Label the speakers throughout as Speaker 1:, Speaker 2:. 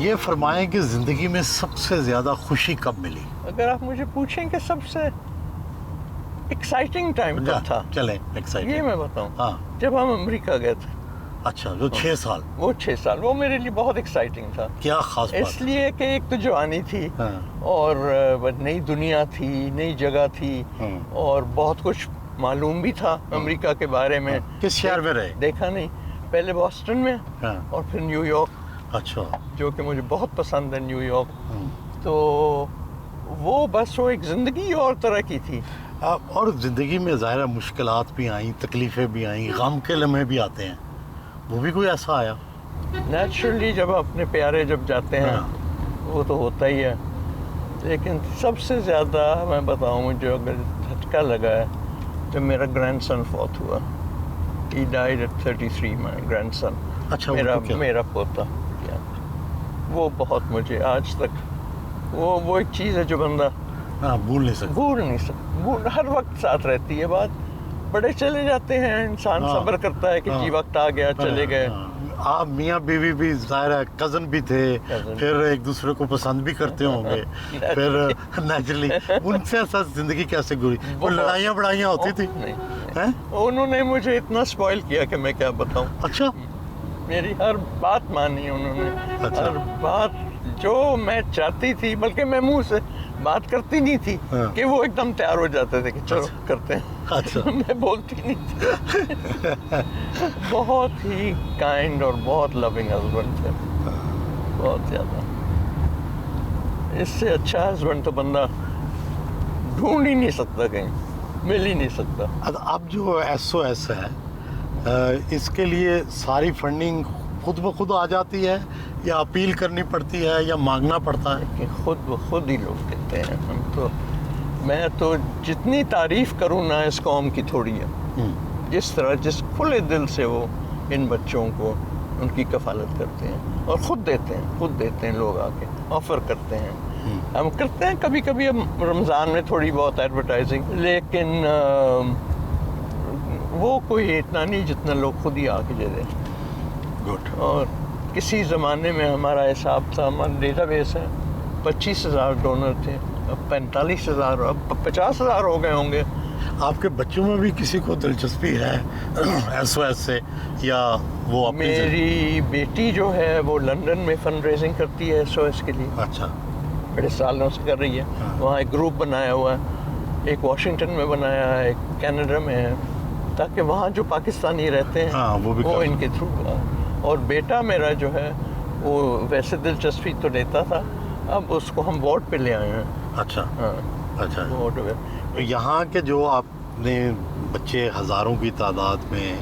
Speaker 1: یہ فرمائیں کہ زندگی میں سب سے زیادہ خوشی کب ملی؟
Speaker 2: اگر آپ مجھے پوچھیں کہ سب سے ایکسائٹنگ ٹائم کب تھا،
Speaker 1: چلیں
Speaker 2: یہ
Speaker 1: ایکسائٹنگ،
Speaker 2: میں بتاؤں،
Speaker 1: ہاں
Speaker 2: جب ہم امریکہ گئے تھے۔
Speaker 1: اچھا، جو 6 سال،
Speaker 2: وہ 6 سال وہ میرے لیے بہت ایکسائٹنگ تھا،
Speaker 1: کیا خاص
Speaker 2: اس
Speaker 1: بات؟
Speaker 2: لیے کہ ایک تو جوانی تھی
Speaker 1: ہاں
Speaker 2: اور نئی دنیا تھی، نئی جگہ تھی،
Speaker 1: ہاں۔
Speaker 2: اور بہت کچھ معلوم بھی تھا امریکہ کے بارے میں۔
Speaker 1: کس شہر میں رہے؟
Speaker 2: دیکھا نہیں، پہلے بoston میں
Speaker 1: ہاں
Speaker 2: اور پھر نیو یارک،
Speaker 1: اچھا
Speaker 2: جو کہ مجھے بہت پسند ہے نیو یارک۔
Speaker 1: ہاں۔
Speaker 2: تو وہ بس وہ ایک زندگی اور طرح کی تھی۔
Speaker 1: اور زندگی میں ظاہر ہے مشکلات بھی آئیں، تکلیفیں بھی آئیں، غم کے لمحے بھی آتے ہیں، وہ بھی کوئی ایسا آیا؟
Speaker 2: نیچرلی جب اپنے پیارے جب جاتے ہیں وہ تو ہوتا ہی ہے، لیکن سب سے زیادہ میں بتاؤں مجھے اگر جھٹکا لگا ہے جب میرا گرینڈ سن فوت ہوا۔ He died at 33, my grandson،
Speaker 1: اچھا، وہ کیا؟
Speaker 2: میرا پوتا۔ وہ بہت مجھے آج تک وہ ایک چیز ہے جو بندہ
Speaker 1: ہاں بھول نہیں سکتا۔
Speaker 2: بھول نہیں سکتا، ہر وقت ساتھ رہتی ہے بات۔ بڑے چلے جاتے ہیں، انسان صبر کرتا ہے کہ جی وقت آ گیا، چلے گئے۔
Speaker 1: آپ میاں بیوی بھی ظاہر ہے کزن بھی تھے، پھر ایک دوسرے کو پسند بھی کرتے ہوں گے، پھر نیچرلی ان سے ساتھ زندگی کیسے گزری؟ وہ لڑائیاں بڑائیاں ہوتی تھی؟
Speaker 2: انہوں نے مجھے اتنا سپوائل کیا کہ میں کیا بتاؤں۔
Speaker 1: اچھا،
Speaker 2: میری ہر بات مانی انہوں نے، ہر بات جو میں چاہتی تھی، بلکہ میں منہ سے بات کرتی نہیں تھی کہ وہ ایک دم تیار ہو جاتے تھے کہ چلو کرتے ہیں، میں بولتی نہیں تھی۔ بہت ہی کائنڈ اور بہت لونگ ہسبینڈ تھے، بہت زیادہ۔ اس سے اچھا ہسبینڈ تو بندہ ڈھونڈ ہی نہیں سکتا، کہیں مل ہی نہیں سکتا۔
Speaker 1: اب جو SOS ہے اس کے لیے ساری فنڈنگ خود بخود آ جاتی ہے یا اپیل کرنی پڑتی ہے یا مانگنا پڑتا ہے؟
Speaker 2: کہ خود بخود ہی لوگ دیتے ہیں۔ میں تو جتنی تعریف کروں نا اس قوم کی تھوڑی ہے، جس طرح جس کھلے دل سے وہ ان بچوں کو ان کی کفالت کرتے ہیں اور خود دیتے ہیں لوگ آ کے آفر کرتے ہیں۔ ہم کرتے ہیں کبھی کبھی رمضان میں تھوڑی بہت ایڈورٹائزنگ، لیکن وہ کوئی اتنا نہیں جتنا لوگ خود ہی آ کے دے دیں۔
Speaker 1: گڈ۔
Speaker 2: اور کسی زمانے میں ہمارا حساب تھا، ہمارا ڈیٹا بیس ہے، 25,000 ڈونر تھے، اب 45,000، اب 50,000 ہو گئے ہوں گے۔
Speaker 1: آپ کے بچوں میں بھی کسی کو دلچسپی ہے SOS سے یا وہ اپنی؟
Speaker 2: میری بیٹی جو ہے وہ لندن میں فنڈ ریزنگ کرتی ہے SOS کے لیے،
Speaker 1: اچھا،
Speaker 2: بڑے سالوں سے کر رہی ہے۔ وہاں ایک گروپ بنایا ہوا ہے، ایک واشنگٹن میں بنایا ہے، ایک کینیڈا میں ہے، تاکہ وہاں جو پاکستانی رہتے ہیں وہ ان کے تھرو۔ اور بیٹا میرا جو ہے وہ ویسے دلچسپی تو لیتا تھا، اب اس کو ہم ووٹ پہ لے آئے ہیں۔
Speaker 1: اچھا اچھا۔
Speaker 2: ووٹ پہ
Speaker 1: یہاں کے جو آپ نے بچے ہزاروں کی تعداد میں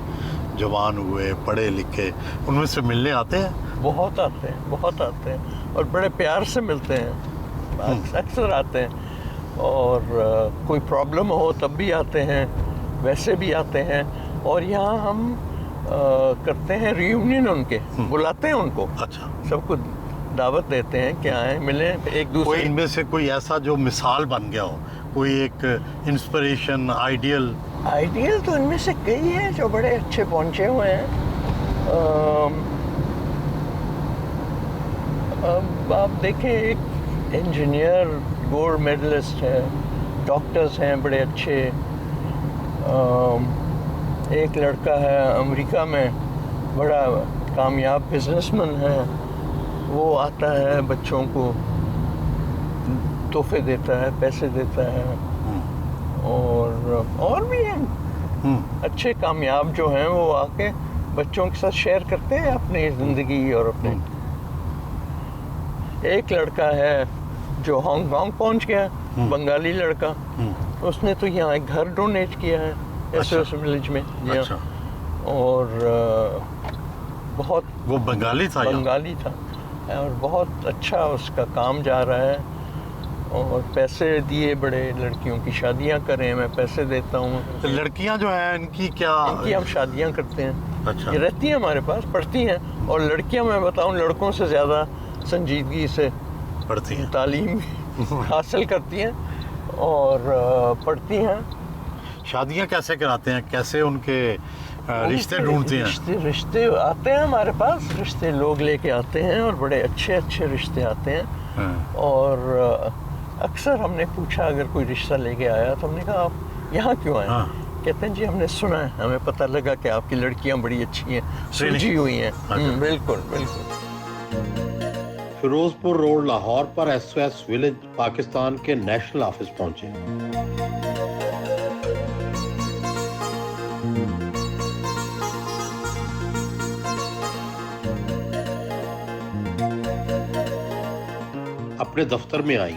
Speaker 1: جوان ہوئے، پڑھے لکھے، ان میں سے ملنے آتے ہیں؟
Speaker 2: بہت آتے ہیں اور بڑے پیار سے ملتے ہیں، اکثر آتے ہیں، اور کوئی پرابلم ہو تب بھی آتے ہیں، ویسے بھی آتے ہیں۔ اور یہاں ہم کرتے ہیں ریونین، ان کے بلاتے ہیں ان کو،
Speaker 1: اچھا،
Speaker 2: سب کو دعوت دیتے ہیں کہ آئیں ملیں ایک دوسرے۔
Speaker 1: کوئی ان میں سے کوئی ایسا جو مثال بن گیا ہو، کوئی ایک انسپریشن، آئیڈیل
Speaker 2: تو ان میں سے کئی ہیں جو بڑے اچھے پہنچے ہوئے ہیں۔ اب آپ دیکھیں، ایک انجینئر گولڈ میڈلسٹ ہے، ڈاکٹرز ہیں بڑے اچھے، ایک لڑکا ہے امریکہ میں بڑا کامیاب بزنس مین ہے، وہ آتا ہے بچوں کو تحفے دیتا ہے، پیسے دیتا ہے، اور بھی ہیں اچھے کامیاب جو ہیں، وہ آ کے بچوں کے ساتھ شیئر کرتے ہیں اپنی زندگی اور اپنے۔ ایک لڑکا ہے جو ہانگ کانگ پہنچ گیا، بنگالی لڑکا، اس نے تو یہاں ایک گھر ڈونیٹ کیا ہے SOS ولیج میں۔
Speaker 1: اچھا،
Speaker 2: اور بہت
Speaker 1: وہ بنگالی تھا
Speaker 2: اور بہت اچھا اس کا کام جا رہا ہے، اور پیسے دیے بڑے، لڑکیوں کی شادیاں کریں، میں پیسے دیتا ہوں۔
Speaker 1: لڑکیاں جو ہیں ان کی کیا؟
Speaker 2: ان کی ہم شادیاں کرتے ہیں،
Speaker 1: اچھا،
Speaker 2: یہ رہتی ہیں ہمارے پاس، پڑھتی ہیں، اور لڑکیاں میں بتاؤں لڑکوں سے زیادہ سنجیدگی سے
Speaker 1: پڑھتی ہیں،
Speaker 2: تعلیم حاصل کرتی ہیں اور پڑھتی ہیں۔
Speaker 1: شادیاں کیسے کراتے ہیں؟ کیسے ان کے رشتے ڈھونڈتے ہیں.
Speaker 2: رشتے آتے ہیں ہمارے پاس, رشتے لوگ لے کے آتے ہیں اور بڑے اچھے اچھے رشتے آتے ہیں. اور اکثر ہم نے پوچھا اگر کوئی رشتہ لے کے آیا تو ہم نے کہا آپ یہاں کیوں آئے؟ کہتے ہیں جی ہم نے سنا ہے, ہمیں پتہ لگا کہ آپ کی لڑکیاں بڑی اچھی ہیں, سلجھی ہوئی ہیں. بالکل بالکل.
Speaker 3: فیروز پور روڈ لاہور پر SOS ولیج پاکستان کے نیشنل آفس پہنچے. اپنے دفتر میں آئی.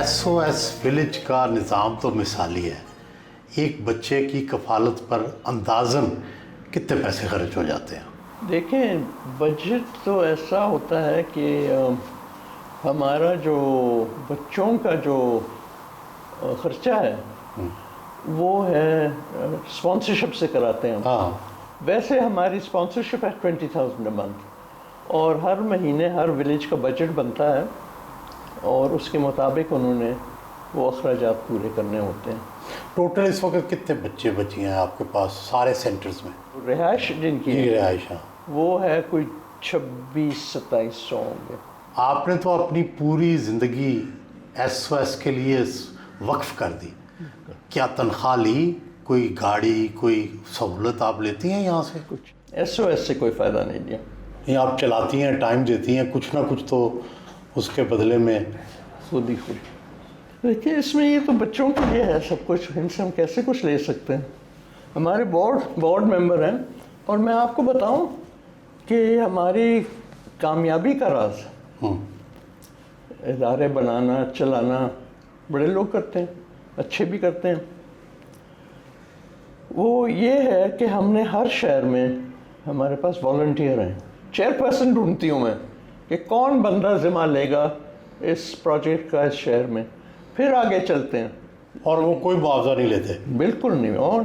Speaker 1: SOS ولیج کا نظام تو مثالی ہے. ایک بچے کی کفالت پر اندازاً کتنے پیسے خرچ ہو جاتے ہیں؟
Speaker 2: دیکھیں بجٹ تو ایسا ہوتا ہے کہ ہمارا جو بچوں کا جو خرچہ ہے وہ ہے اسپانسرشپ سے کراتے ہیں. ویسے ہماری اسپانسرشپ ہے 20,000 a month, اور ہر مہینے ہر ولیج کا بجٹ بنتا ہے اور اس کے مطابق انہوں نے وہ اخراجات پورے کرنے ہوتے ہیں.
Speaker 1: ٹوٹل اس وقت کتنے بچے بچی ہیں آپ کے پاس سارے سینٹرز میں؟
Speaker 2: رہائش جن کی
Speaker 1: رہائش
Speaker 2: وہ ہے کوئی 2600-2700 ہوں گے.
Speaker 1: آپ نے تو اپنی پوری زندگی SOS کے لیے وقف کر دی. کیا تنخواہ لی؟ کوئی گاڑی کوئی سہولت آپ لیتی ہیں یہاں سے؟
Speaker 2: کچھ SOS سے کوئی فائدہ نہیں لیا.
Speaker 1: یہ آپ چلاتی ہیں, ٹائم دیتی ہیں, کچھ نہ کچھ تو اس کے بدلے میں
Speaker 2: خود ہی خود. دیکھیے اس میں یہ تو بچوں کے لیے ہے سب کچھ, ان سے ہم کیسے کچھ لے سکتے ہیں. ہمارے بورڈ ممبر ہیں, اور میں آپ کو بتاؤں کہ ہماری کامیابی کا راز ادارے بنانا چلانا بڑے لوگ کرتے ہیں, اچھے بھی کرتے ہیں. وہ یہ ہے کہ ہم نے ہر شہر میں ہمارے پاس والنٹیئر ہیں. چیئرپرسن ڈھونڈتی ہوں میں کہ کون بندہ ذمہ لے گا اس پروجیکٹ کا اس شہر میں, پھر آگے چلتے ہیں.
Speaker 1: اور وہ کوئی معاوضہ نہیں لیتے؟
Speaker 2: بالکل نہیں. اور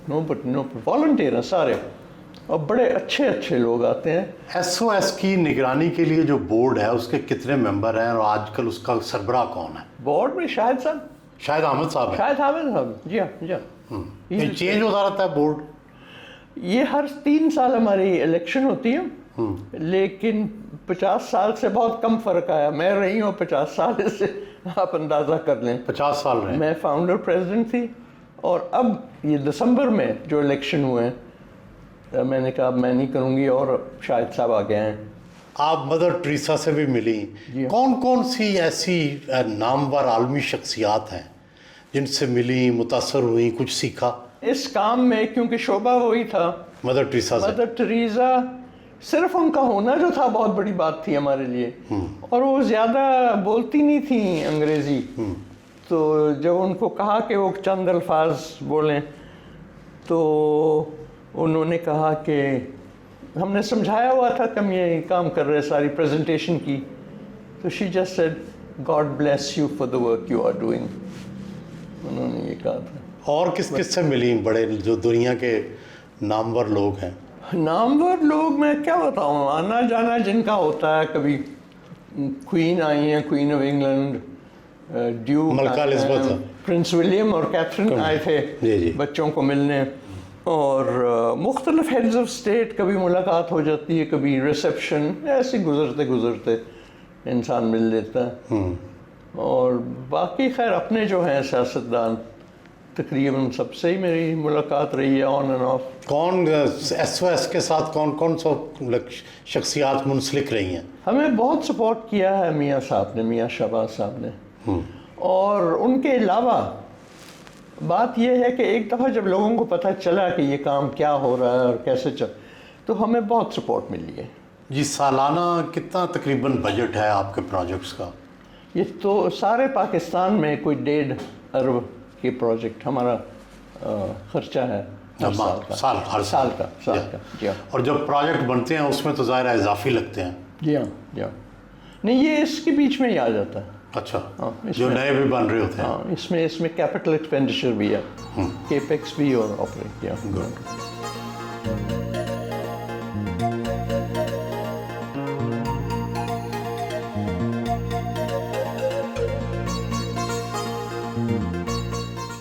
Speaker 2: نو والنٹیئر ہیں سارے, اور بڑے اچھے اچھے لوگ آتے ہیں.
Speaker 1: SOS کی نگرانی کے لیے جو بورڈ ہے اس کے کتنے ممبر ہیں, اور آج کل اس کا سربراہ کون ہے؟
Speaker 2: بورڈ میں شاہد صاحب,
Speaker 1: شاہد احمد صاحب ہیں.
Speaker 2: شاہد احمد صاحب, جی ہاں جی ہاں.
Speaker 1: یہ چینج ہوتا رہتا ہے بورڈ؟
Speaker 2: یہ ہر 3 سال ہماری الیکشن ہوتی ہے, لیکن 50 سال سے بہت کم فرق آیا. میں رہی ہوں 50 سال سے, آپ اندازہ کر لیں.
Speaker 1: 50 سال رہے.
Speaker 2: میں فاؤنڈر پریزیڈنٹ تھی, اور اب یہ دسمبر میں جو الیکشن ہوئے ہیں میں نے کہا اب میں نہیں کروں گی, اور شاہد صاحب آ گئے ہیں.
Speaker 1: آپ مدر ٹریسا سے بھی ملی. کون کون سی ایسی نامور عالمی شخصیات ہیں جن سے ملی, متاثر ہوئی, کچھ سیکھا
Speaker 2: اس کام میں؟ کیونکہ شعبہ وہی تھا
Speaker 1: مدر ٹریسا سے.
Speaker 2: مدر ٹریسا صرف ان کا ہونا جو تھا بہت بڑی بات تھی ہمارے لیے, اور وہ زیادہ بولتی نہیں تھیں انگریزی. تو جب ان کو کہا کہ وہ چند الفاظ بولیں تو انہوں نے کہا کہ ہم نے سمجھایا ہوا تھا کہ ہم یہ کام کر رہے ساری پریزنٹیشن کی, تو she just said God bless you for the work you are doing. انہوں نے یہ کہا تھا.
Speaker 1: اور کس کس سے ملی بڑے جو دنیا کے نامور لوگ ہیں؟
Speaker 2: نامور لوگ میں کیا بتاؤں, آنا جانا جن کا ہوتا ہے. کبھی کوئین آئی ہیں, queen of England, duke,
Speaker 1: Mallika Elizabeth,
Speaker 2: prince William اور کیتھرین آئے تھے بچوں کو ملنے, اور مختلف ہیڈز آف اسٹیٹ. کبھی ملاقات ہو جاتی ہے, کبھی ریسیپشن, ایسے گزرتے گزرتے انسان مل لیتا ہے. اور باقی خیر اپنے جو ہیں سیاستدان تقریباً سب سے ہی میری ملاقات رہی ہے آن اینڈ آف.
Speaker 1: کون SOS کے ساتھ کون سو شخصیات منسلک رہی ہیں؟
Speaker 2: ہمیں بہت سپورٹ کیا ہے میاں صاحب نے, میاں شہباز صاحب نے. اور ان کے علاوہ بات یہ ہے کہ ایک دفعہ جب لوگوں کو پتہ چلا کہ یہ کام کیا ہو رہا ہے اور کیسے تو ہمیں بہت سپورٹ ملی ہے.
Speaker 1: جی سالانہ کتنا تقریباً بجٹ ہے آپ کے پروجیکٹس کا؟
Speaker 2: یہ تو سارے پاکستان میں کوئی 1.5 ارب کے پروجیکٹ ہمارا خرچہ ہے ہر سال کا. جی ہاں.
Speaker 1: اور جب پروجیکٹ بنتے ہیں اس میں تو ظاہر اضافی لگتے ہیں.
Speaker 2: جی ہاں جی ہاں. نہیں یہ اس کے بیچ میں ہی آ جاتا ہے.
Speaker 1: اچھا, جو نئے بھی بن رہے ہوتے ہیں.
Speaker 2: ہاں, اس میں کیپٹل ایکسپینڈیچر بھی ہے, کیپیکس بھی اور آپریٹ.